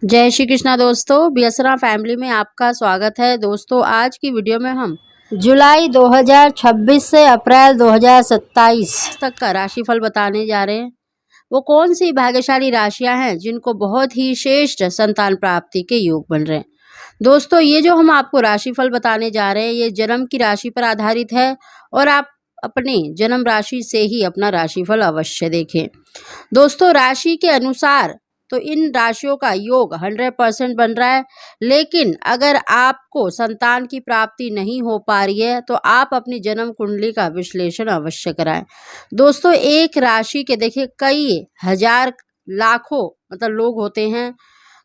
जय श्री कृष्णा दोस्तों, बियसरा फैमिली में आपका स्वागत है। दोस्तों आज की वीडियो में हम जुलाई 2026 से अप्रैल 2027 तक का राशिफल बताने जा रहे हैं। वो कौन सी भाग्यशाली राशियां हैं जिनको बहुत ही श्रेष्ठ संतान प्राप्ति के योग बन रहे हैं। दोस्तों ये जो हम आपको राशिफल बताने जा रहे हैं ये जन्म की राशि पर आधारित है और आप अपने जन्म राशि से ही अपना राशिफल अवश्य देखें। दोस्तों राशि के अनुसार तो इन राशियों का योग 100% बन रहा है, लेकिन अगर आपको संतान की प्राप्ति नहीं हो पा रही है तो आप अपनी जन्म कुंडली का विश्लेषण अवश्य कराएं। दोस्तों एक राशि के देखिए कई हजार लाखों लोग होते हैं,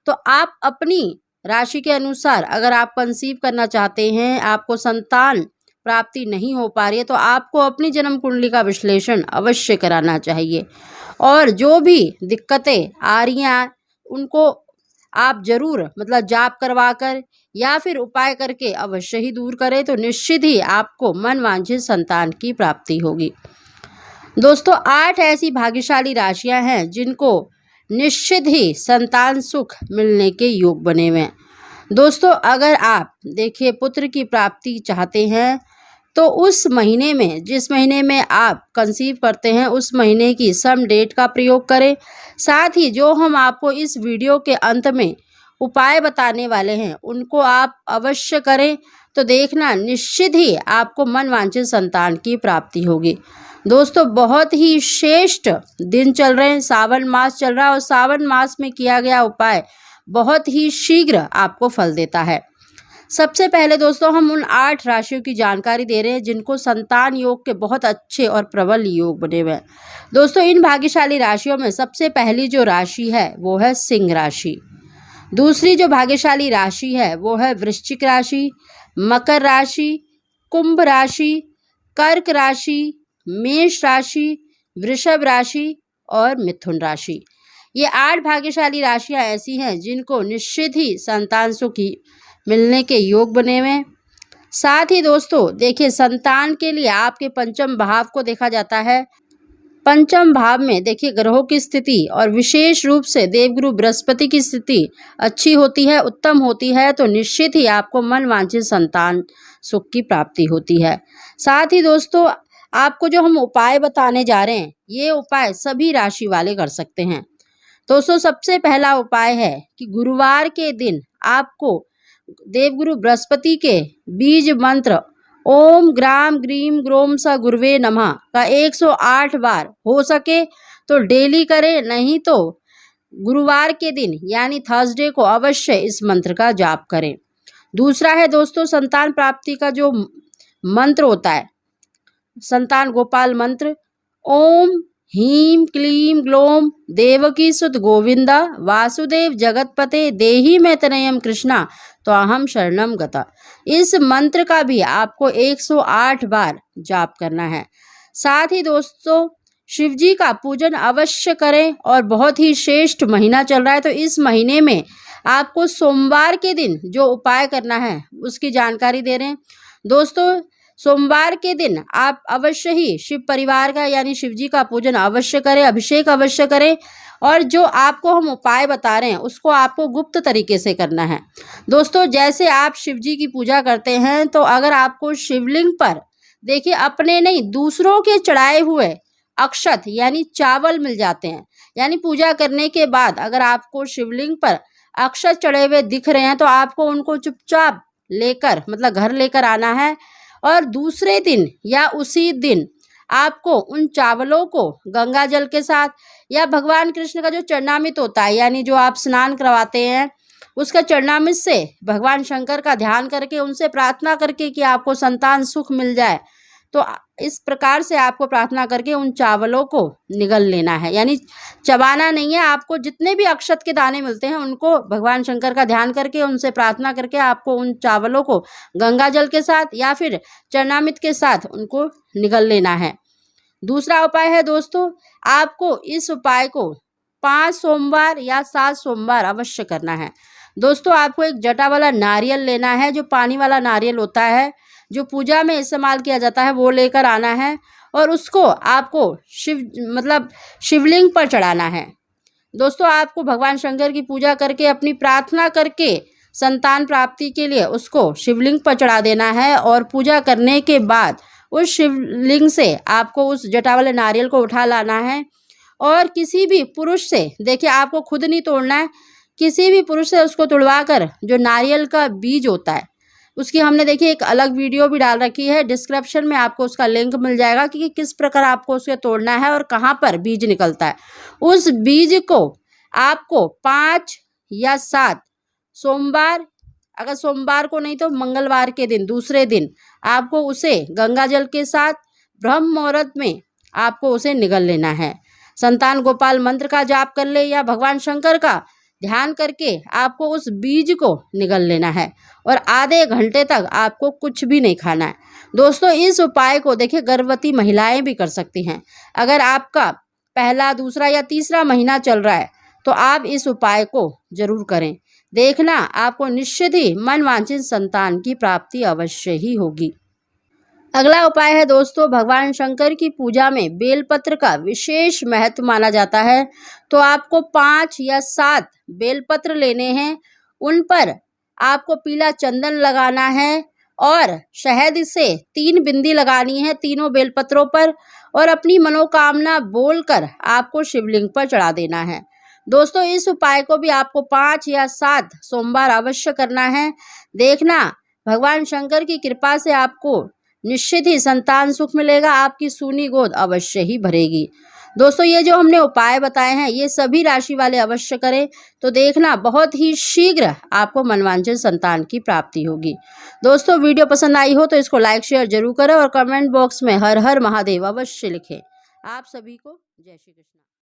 तो आप अपनी राशि के अनुसार अगर आप कंसीव करना चाहते हैं, आपको संतान प्राप्ति नहीं हो पा रही है, तो आपको अपनी जन्म कुंडली का विश्लेषण अवश्य कराना चाहिए। और जो भी दिक्कतें आ रही हैं उनको आप जरूर जाप करवा कर या फिर उपाय करके अवश्य ही दूर करें, तो निश्चित ही आपको मनवांछित संतान की प्राप्ति होगी। दोस्तों 8 ऐसी भाग्यशाली राशियां हैं जिनको निश्चित ही संतान सुख मिलने के योग बने हुए हैं। दोस्तों अगर आप देखिए पुत्र की प्राप्ति चाहते हैं तो उस महीने में, जिस महीने में आप कंसीव करते हैं, उस महीने की सम डेट का प्रयोग करें। साथ ही जो हम आपको इस वीडियो के अंत में उपाय बताने वाले हैं उनको आप अवश्य करें, तो देखना निश्चित ही आपको मनवांछित संतान की प्राप्ति होगी। दोस्तों बहुत ही श्रेष्ठ दिन चल रहे हैं, सावन मास चल रहा है और सावन मास में किया गया उपाय बहुत ही शीघ्र आपको फल देता है। सबसे पहले दोस्तों हम उन 8 राशियों की जानकारी दे रहे हैं जिनको संतान योग के बहुत अच्छे और प्रबल योग बने हुए हैं। दोस्तों इन भाग्यशाली राशियों में सबसे पहली जो राशि है वो है सिंह राशि। दूसरी जो भाग्यशाली राशि है वो है वृश्चिक राशि, मकर राशि, कुंभ राशि, कर्क राशि, मेष राशि, वृषभ राशि और मिथुन राशि। ये 8 भाग्यशाली राशियां ऐसी हैं जिनको निश्चित ही संतान सुखी मिलने के योग बने हुए हैं। साथ ही दोस्तों देखिए संतान के लिए आपके पंचम भाव को देखा जाता है। पंचम भाव में देखिए ग्रहों की स्थिति और विशेष रूप से देवगुरु बृहस्पति की स्थिति अच्छी होती है, उत्तम होती है, तो निश्चित ही आपको मनवांछित संतान सुख की प्राप्ति होती है। साथ ही दोस्तों आपको जो हम उपाय बताने जा रहे हैं ये उपाय सभी राशि वाले कर सकते हैं। दोस्तों सबसे पहला उपाय है कि गुरुवार के दिन आपको देवगुरु बृहस्पति के बीज मंत्र ओम ग्राम ग्रीम ग्रोम स गुरुवे नमः का 108 बार हो सके तो डेली करें, नहीं तो गुरुवार के दिन यानी थर्सडे को अवश्य इस मंत्र का जाप करें। दूसरा है दोस्तों संतान प्राप्ति का जो मंत्र होता है, संतान गोपाल मंत्र, ओम ह्रीं क्लीं ग्लौं देवकी सुत गोविंदा वासुदेव जगतपते देहि में तनयम कृष्णा तो अहम शरणम गता। इस मंत्र का भी आपको 108 बार जाप करना है। साथ ही दोस्तों शिव जी का पूजन अवश्य करें और बहुत ही श्रेष्ठ महीना चल रहा है, तो इस महीने में आपको सोमवार के दिन जो उपाय करना है उसकी जानकारी दे रहे हैं। दोस्तों सोमवार के दिन आप अवश्य ही शिव परिवार का यानी शिव जी का पूजन अवश्य करें, अभिषेक अवश्य करें, और जो आपको हम उपाय बता रहे हैं उसको आपको गुप्त तरीके से करना है। दोस्तों जैसे आप शिव जी की पूजा करते हैं तो अगर आपको शिवलिंग पर देखिए अपने नहीं दूसरों के चढ़ाए हुए अक्षत यानी चावल मिल जाते हैं, यानी पूजा करने के बाद अगर आपको शिवलिंग पर अक्षत चढ़े हुए दिख रहे हैं तो आपको उनको चुपचाप लेकर घर लेकर आना है, और दूसरे दिन या उसी दिन आपको उन चावलों को गंगा जल के साथ या भगवान कृष्ण का जो चरणामृत होता है यानी जो आप स्नान करवाते हैं उसका चरणामृत से भगवान शंकर का ध्यान करके उनसे प्रार्थना करके कि आपको संतान सुख मिल जाए, तो इस प्रकार से आपको प्रार्थना करके उन चावलों को निगल लेना है, यानी चबाना नहीं है। आपको जितने भी अक्षत के दाने मिलते हैं उनको भगवान शंकर का ध्यान करके उनसे प्रार्थना करके आपको उन चावलों को गंगा जल के साथ या फिर चरणामृत के साथ उनको निगल लेना है। दूसरा उपाय है दोस्तों आपको इस उपाय को 5 सोमवार या 7 सोमवार अवश्य करना है। दोस्तों आपको एक जटा वाला नारियल लेना है, जो पानी वाला नारियल होता है जो पूजा में इस्तेमाल किया जाता है वो लेकर आना है और उसको आपको शिवलिंग पर चढ़ाना है। दोस्तों आपको भगवान शंकर की पूजा करके अपनी प्रार्थना करके संतान प्राप्ति के लिए उसको शिवलिंग पर चढ़ा देना है और पूजा करने के बाद उस शिवलिंग से आपको उस जटा वाले नारियल को उठा लाना है और किसी भी पुरुष से, देखिए आपको खुद नहीं तोड़ना है, किसी भी पुरुष से उसको तुड़वा कर जो नारियल का बीज होता है उसकी हमने देखिए एक अलग वीडियो भी डाल रखी है, डिस्क्रिप्शन में आपको उसका लिंक मिल जाएगा कि किस प्रकार आपको उसके तोड़ना है और कहाँ पर बीज निकलता है। उस बीज को आपको 5 या 7 सोमवार, अगर सोमवार को नहीं तो मंगलवार के दिन, दूसरे दिन आपको उसे गंगा जल के साथ ब्रह्म मुहूर्त में आपको उसे निगल लेना है। संतान गोपाल मंत्र का जाप कर ले या भगवान शंकर का ध्यान करके आपको उस बीज को निगल लेना है और आधे घंटे तक आपको कुछ भी नहीं खाना है। दोस्तों इस उपाय को देखिए गर्भवती महिलाएं भी कर सकती हैं। अगर आपका पहला, दूसरा या तीसरा महीना चल रहा है तो आप इस उपाय को जरूर करें। देखना आपको निश्चित ही मनवांछित संतान की प्राप्ति अवश्य ही होगी। अगला उपाय है दोस्तों, भगवान शंकर की पूजा में बेलपत्र का विशेष महत्व माना जाता है। तो आपको 5 या 7 बेलपत्र लेने हैं, उन पर आपको पीला चंदन लगाना है और शहद से 3 बिंदी लगानी है तीनों बेलपत्रों पर और अपनी मनोकामना बोलकर आपको शिवलिंग पर चढ़ा देना है। दोस्तों इस उपाय को भी आपको 5 या 7 सोमवार अवश्य करना है। देखना भगवान शंकर की कृपा से आपको निश्चित ही संतान सुख मिलेगा, आपकी सूनी गोद अवश्य ही भरेगी। दोस्तों ये जो हमने उपाय बताए हैं ये सभी राशि वाले अवश्य करें, तो देखना बहुत ही शीघ्र आपको मनवांछित संतान की प्राप्ति होगी। दोस्तों वीडियो पसंद आई हो तो इसको लाइक शेयर जरूर करें और कमेंट बॉक्स में हर हर महादेव अवश्य लिखें। आप सभी को जय श्री कृष्ण।